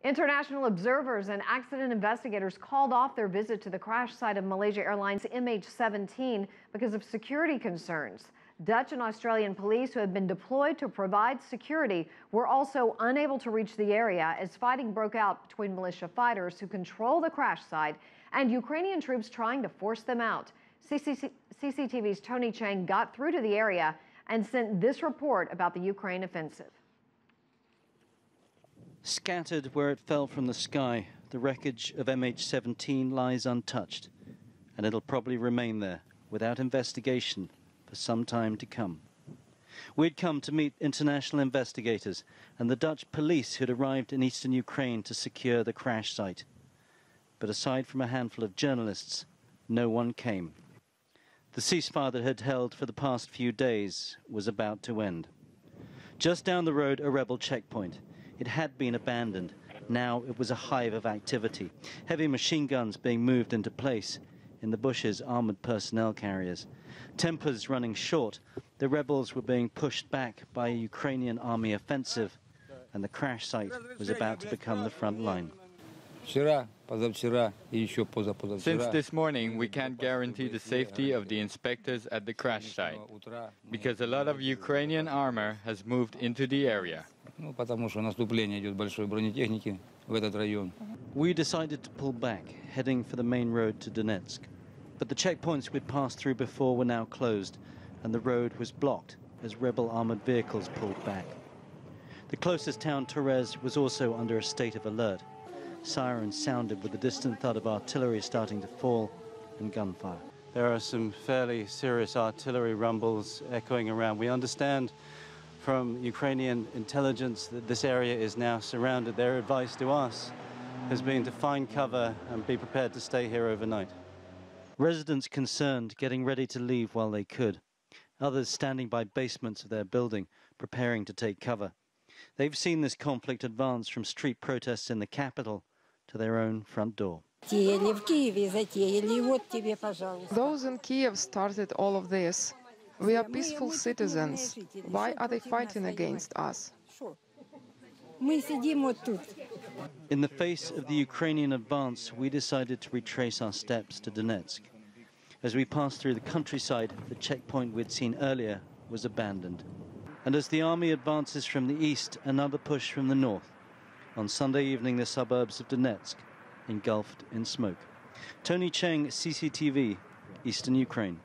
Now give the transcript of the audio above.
International observers and accident investigators called off their visit to the crash site of Malaysia Airlines MH17 because of security concerns. Dutch and Australian police who had been deployed to provide security were also unable to reach the area as fighting broke out between militia fighters who control the crash site and Ukrainian troops trying to force them out. CCTV's Tony Cheng got through to the area and sent this report about the Ukraine offensive. Scattered where it fell from the sky, the wreckage of MH17 lies untouched, and it'll probably remain there without investigation for some time to come. We'd come to meet international investigators and the Dutch police who'd arrived in eastern Ukraine to secure the crash site. But aside from a handful of journalists, no one came. The ceasefire that had held for the past few days was about to end. Just down the road, a rebel checkpoint. It had been abandoned. Now it was a hive of activity. Heavy machine guns being moved into place. In the bushes, armored personnel carriers. Tempers running short. The rebels were being pushed back by a Ukrainian army offensive, and the crash site was about to become the front line. Since this morning, we can't guarantee the safety of the inspectors at the crash site, because a lot of Ukrainian armor has moved into the area. We decided to pull back, heading for the main road to Donetsk. But the checkpoints we'd passed through before were now closed, and the road was blocked as rebel armored vehicles pulled back. The closest town, Torres, was also under a state of alert. Sirens sounded with the distant thud of artillery starting to fall and gunfire. There are some fairly serious artillery rumbles echoing around. We understand from Ukrainian intelligence that this area is now surrounded. Their advice to us has been to find cover and be prepared to stay here overnight. Residents concerned, getting ready to leave while they could. Others standing by basements of their building, preparing to take cover. They've seen this conflict advance from street protests in the capital to their own front door. Those in Kiev started all of this. We are peaceful citizens. Why are they fighting against us? In the face of the Ukrainian advance, we decided to retrace our steps to Donetsk. As we passed through the countryside, the checkpoint we'd seen earlier was abandoned. And as the army advances from the east, another push from the north. On Sunday evening, the suburbs of Donetsk engulfed in smoke. Tony Cheng, CCTV, Eastern Ukraine.